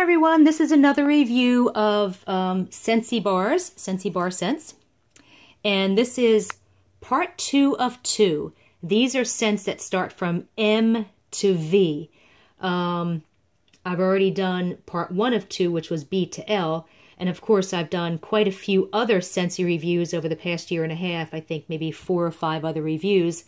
everyone, this is another review of Scentsy bars, Scentsy bar scents. And this is part 2 of 2. These are scents that start from M to V. I've already done part 1 of 2, which was B to L. And of course, I've done quite a few other Scentsy reviews over the past year and a half. I think maybe 4 or 5 other reviews.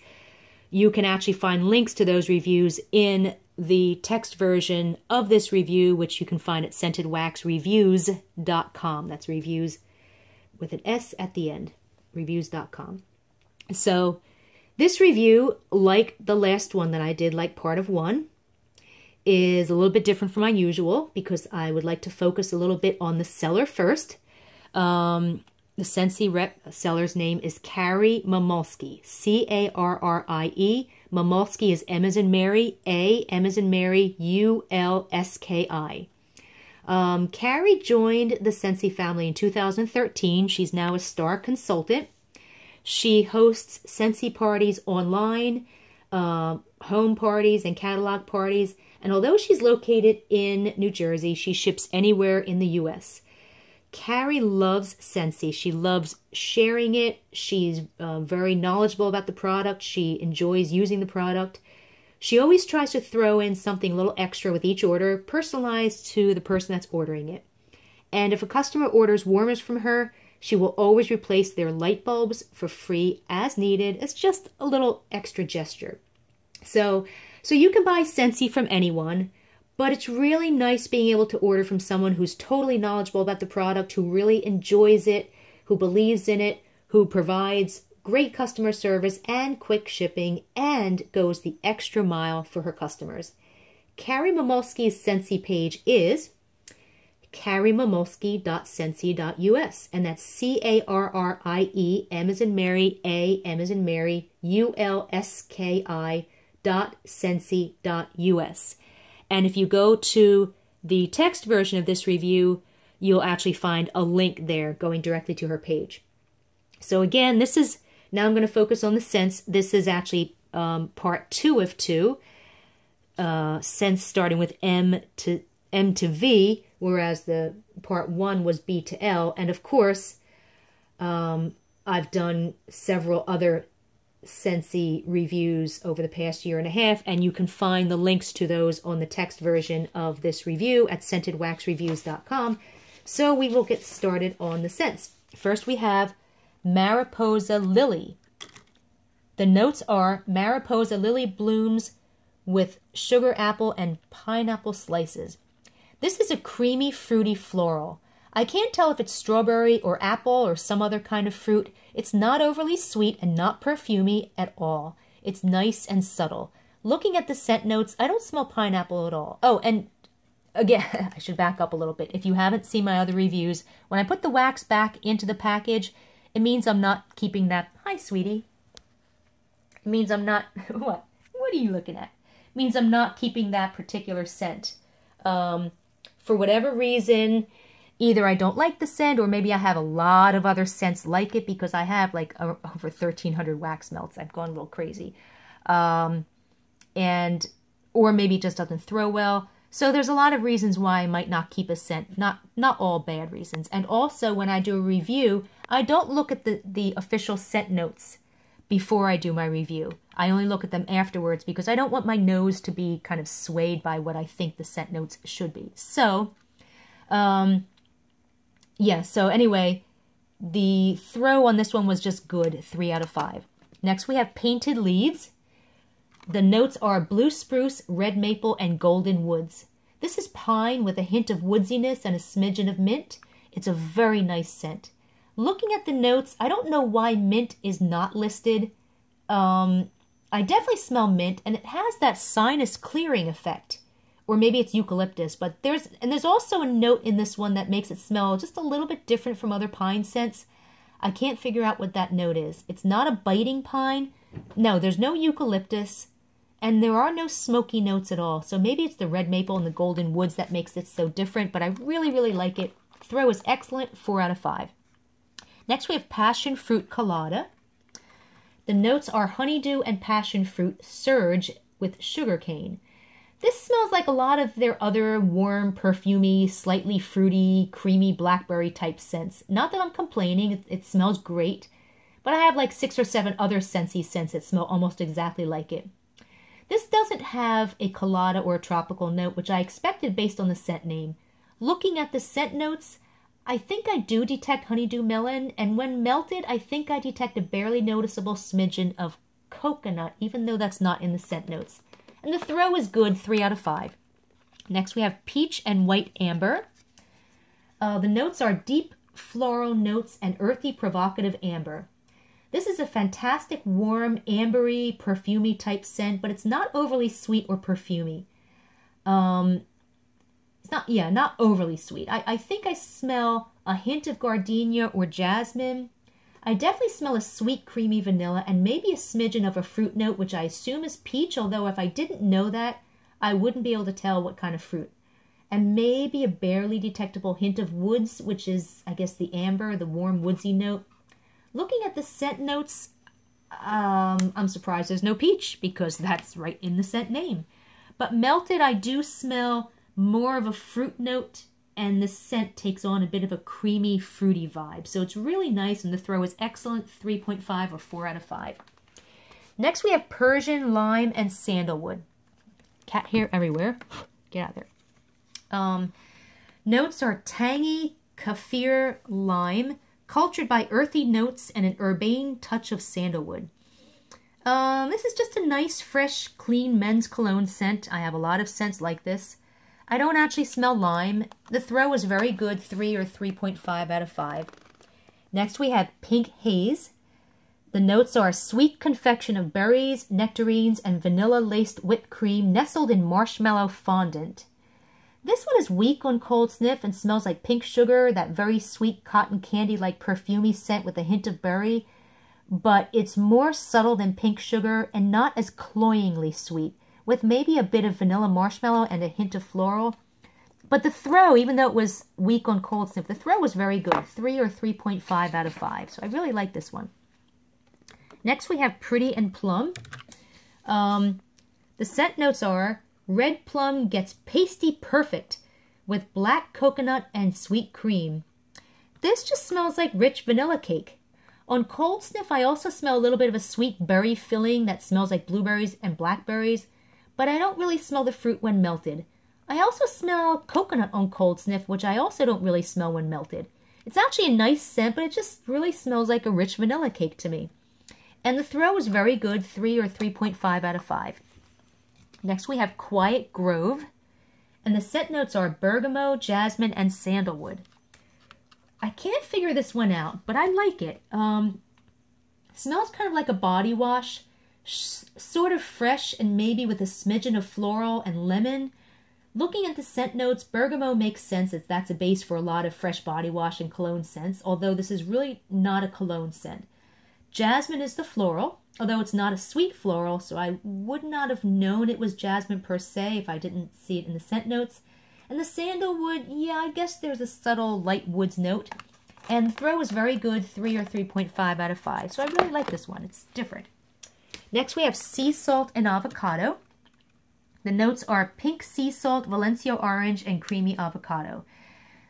You can actually find links to those reviews in the text version of this review, which you can find at scentedwaxreviews.com. That's reviews with an S at the end, reviews.com. So this review, like the last one that I did, like part of 1, is a little bit different from my usual because I would like to focus a little bit on the seller first. The Scentsy rep seller's name is Carrie Mamulski, C-A-R-R-I-E. Mamulski is M as in Mary, A, M as in Mary, U-L-S-K-I. Carrie joined the Scentsy family in 2013. She's now a star consultant. She hosts Scentsy parties online, home parties and catalog parties. And although she's located in New Jersey, she ships anywhere in the U.S. Carrie loves Scentsy. She loves sharing it. She's very knowledgeable about the product. She enjoys using the product. She always tries to throw in something a little extra with each order, personalized to the person that's ordering it. And if a customer orders warmers from her, she will always replace their light bulbs for free as needed. It's just a little extra gesture. So you can buy Scentsy from anyone. But it's really nice being able to order from someone who's totally knowledgeable about the product, who really enjoys it, who believes in it, who provides great customer service and quick shipping, and goes the extra mile for her customers. Carrie Mamulski's Scentsy page is carriemamulski.scentsy.us, and that's C-A-R-R-I-E, M as in Mary, A, M as in Mary, U-L-S-K-I.scentsy.us. And if you go to the text version of this review, you'll actually find a link there going directly to her page. So again, now I'm going to focus on the scents. This is actually part 2 of 2, scents starting with M to V, whereas the part 1 was B to L. And of course, I've done several other Scentsy reviews over the past year and a half, and you can find the links to those on the text version of this review at scentedwaxreviews.com. So we will get started on the scents. First we have Mariposa Lily. The notes are Mariposa Lily blooms with sugar apple and pineapple slices. This is a creamy, fruity floral. I can't tell if it's strawberry or apple or some other kind of fruit. It's not overly sweet and not perfumey at all. It's nice and subtle. Looking at the scent notes, I don't smell pineapple at all. Oh, and again, I should back up a little bit. If you haven't seen my other reviews, when I put the wax back into the package, it means I'm not keeping that. Hi, sweetie. It means I'm not. What? What are you looking at? It means I'm not keeping that particular scent. For whatever reason, either I don't like the scent, or maybe I have a lot of other scents like it because I have like over 1,300 wax melts. I've gone a little crazy. Or maybe it just doesn't throw well. So there's a lot of reasons why I might not keep a scent. Not all bad reasons. And also when I do a review, I don't look at the official scent notes before I do my review. I only look at them afterwards because I don't want my nose to be kind of swayed by what I think the scent notes should be. So, yeah, so anyway, the throw on this one was just good, 3 out of 5. Next we have Painted Leaves. The notes are blue spruce, red maple, and golden woods. This is pine with a hint of woodsiness and a smidgen of mint. It's a very nice scent. Looking at the notes, I don't know why mint is not listed. I definitely smell mint, and it has that sinus clearing effect. Or maybe it's eucalyptus, but there's also a note in this one that makes it smell just a little bit different from other pine scents. I can't figure out what that note is. It's not a biting pine. No, there's no eucalyptus, and there are no smoky notes at all. So maybe it's the red maple and the golden woods that makes it so different, but I really, really like it. Throw is excellent, 4 out of 5. Next we have Passion Fruit Colada. The notes are honeydew and passion fruit surge with sugarcane. This smells like a lot of their other warm, perfumey, slightly fruity, creamy blackberry type scents. Not that I'm complaining, it smells great, but I have like 6 or 7 other Scentsy scents that smell almost exactly like it. This doesn't have a colada or a tropical note, which I expected based on the scent name. Looking at the scent notes, I think I do detect honeydew melon, and when melted, I think I detect a barely noticeable smidgen of coconut, even though that's not in the scent notes. And the throw is good, 3 out of 5. Next we have peach and white amber. The notes are deep floral notes and earthy provocative amber. This is a fantastic warm, ambery, perfumey type scent, but it's not overly sweet or perfumey. It's not overly sweet. I think I smell a hint of gardenia or jasmine. I definitely smell a sweet, creamy vanilla and maybe a smidgen of a fruit note, which I assume is peach, although if I didn't know that, I wouldn't be able to tell what kind of fruit. And maybe a barely detectable hint of woods, which is, I guess, the amber, the warm woodsy note. Looking at the scent notes, I'm surprised there's no peach because that's right in the scent name. But melted, I do smell more of a fruit note, and the scent takes on a bit of a creamy, fruity vibe. So it's really nice, and the throw is excellent, 3.5 or 4 out of 5. Next, we have Persian, lime, and sandalwood. Cat hair everywhere. Get out of there. Notes are tangy, kaffir, lime, cultured by earthy notes and an urbane touch of sandalwood. This is just a nice, fresh, clean men's cologne scent. I have a lot of scents like this. I don't actually smell lime. The throw is very good, 3 or 3.5 out of 5. Next we have Pink Haze. The notes are a sweet confection of berries, nectarines, and vanilla-laced whipped cream nestled in marshmallow fondant. This one is weak on cold sniff and smells like pink sugar, that very sweet cotton candy-like perfumey scent with a hint of berry, but it's more subtle than pink sugar and not as cloyingly sweet, with maybe a bit of vanilla marshmallow and a hint of floral. But the throw, even though it was weak on cold sniff, the throw was very good, 3 or 3.5 out of 5. So I really like this one. Next we have Pretty and Plum. The scent notes are red plum gets pasty perfect with black coconut and sweet cream. This just smells like rich vanilla cake. On cold sniff, I also smell a little bit of a sweet berry filling that smells like blueberries and blackberries, but I don't really smell the fruit when melted. I also smell coconut on cold sniff, which I also don't really smell when melted. It's actually a nice scent, but it just really smells like a rich vanilla cake to me. And the throw is very good, 3 or 3.5 out of 5. Next we have Quiet Grove, and the scent notes are bergamot, jasmine, and sandalwood. I can't figure this one out, but I like it. Smells kind of like a body wash, sort of fresh and maybe with a smidgen of floral and lemon. Looking at the scent notes, bergamot makes sense as that's a base for a lot of fresh body wash and cologne scents, although this is really not a cologne scent. Jasmine is the floral, although it's not a sweet floral, so I would not have known it was jasmine per se if I didn't see it in the scent notes. And the sandalwood, yeah, I guess there's a subtle light woods note. And the throw is very good, 3 or 3.5 out of 5. So I really like this one. It's different. Next we have Sea Salt and Avocado. The notes are pink sea salt, Valencia orange, and creamy avocado.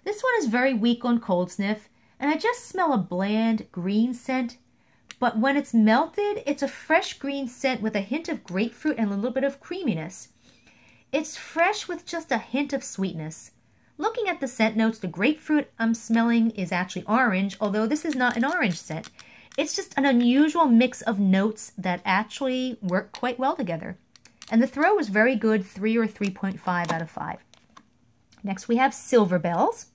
This one is very weak on cold sniff, and I just smell a bland green scent. But when it's melted, it's a fresh green scent with a hint of grapefruit and a little bit of creaminess. It's fresh with just a hint of sweetness. Looking at the scent notes, the grapefruit I'm smelling is actually orange, although this is not an orange scent. It's just an unusual mix of notes that actually work quite well together. And the throw is very good, 3 or 3.5 out of 5. Next we have Silver Bells,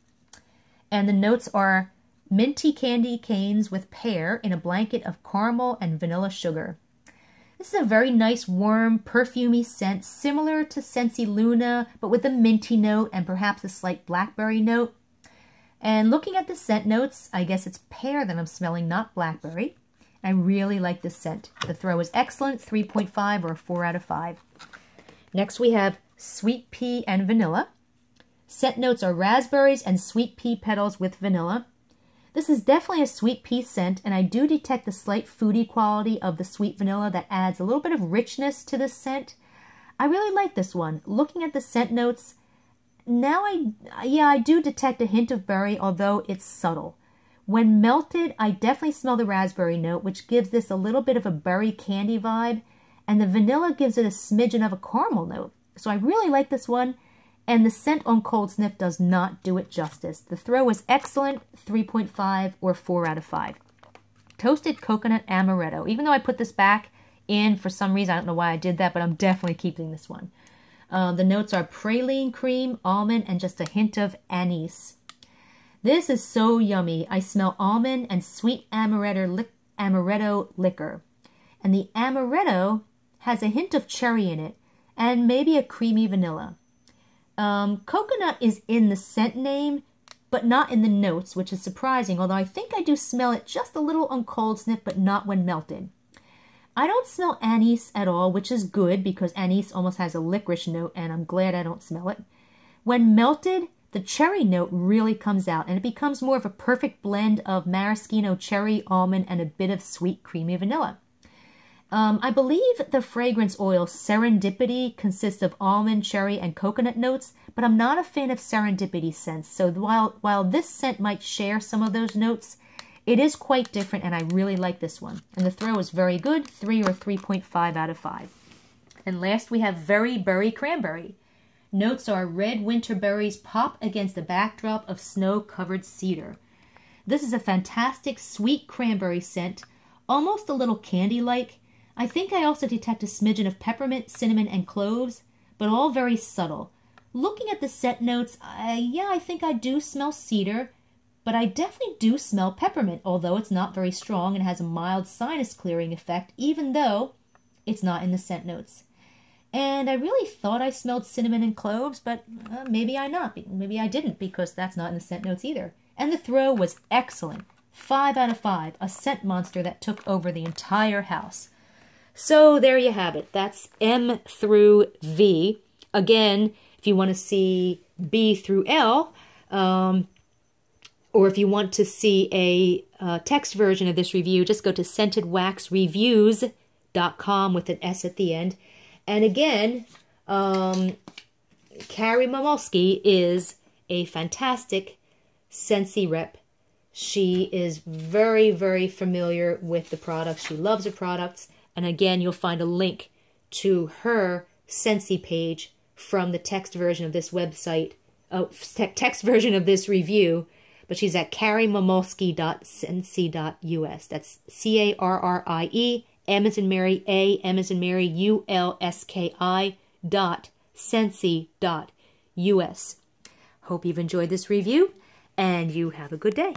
and the notes are minty candy canes with pear in a blanket of caramel and vanilla sugar. This is a very nice, warm, perfumey scent, similar to Scentsy Luna, but with a minty note and perhaps a slight blackberry note. And looking at the scent notes, I guess it's pear that I'm smelling, not blackberry. I really like this scent. The throw is excellent, 3.5 or 4 out of 5. Next we have Sweet Pea and Vanilla. Scent notes are raspberries and sweet pea petals with vanilla. This is definitely a sweet pea scent, and I do detect the slight foodie quality of the sweet vanilla that adds a little bit of richness to this scent. I really like this one. Looking at the scent notes, now I do detect a hint of berry, although it's subtle. When melted, I definitely smell the raspberry note, which gives this a little bit of a berry candy vibe, and the vanilla gives it a smidgen of a caramel note. So I really like this one, and the scent on cold sniff does not do it justice. The throw is excellent, 3.5 or 4 out of 5. Toasted coconut amaretto. Even though I put this back in for some reason, I don't know why I did that, but I'm definitely keeping this one. The notes are praline cream, almond, and just a hint of anise. This is so yummy. I smell almond and sweet amaretto liquor. And the amaretto has a hint of cherry in it, and maybe a creamy vanilla. Coconut is in the scent name, but not in the notes, which is surprising, although I think I do smell it just a little on cold sniff, but not when melted. I don't smell anise at all, which is good because anise almost has a licorice note, and I'm glad I don't smell it. When melted, the cherry note really comes out, and it becomes more of a perfect blend of maraschino cherry, almond, and a bit of sweet creamy vanilla. I believe the fragrance oil Serendipity consists of almond, cherry, and coconut notes, but I'm not a fan of Serendipity scents. So while this scent might share some of those notes, it is quite different, and I really like this one. And the throw is very good, 3 or 3.5 out of 5. And last we have Very Berry Cranberry. Notes are red winter berries pop against a backdrop of snow-covered cedar. This is a fantastic sweet cranberry scent, almost a little candy-like. I think I also detect a smidgen of peppermint, cinnamon, and cloves, but all very subtle. Looking at the scent notes, I think I do smell cedar, but I definitely do smell peppermint, although it's not very strong and has a mild sinus clearing effect, even though it's not in the scent notes. And I really thought I smelled cinnamon and cloves, but maybe maybe I didn't, because that's not in the scent notes either. And the throw was excellent, 5 out of 5, a scent monster that took over the entire house. So there you have it. That's M through V. Again, if you want to see B through L, or if you want to see a text version of this review, just go to scentedwaxreviews.com with an S at the end. And again, Carrie Momolsky is a fantastic Scentsy rep. She is very, very familiar with the products. She loves her products. And again, you'll find a link to her Scentsy page from the text version of this website, text version of this review. But she's at carriemomolsky.scentsy.us. That's C-A-R-R-I-E, M as in Mary, A, M as in Mary, U-L-S-K-I.Scentsy.us. Hope you've enjoyed this review, and you have a good day.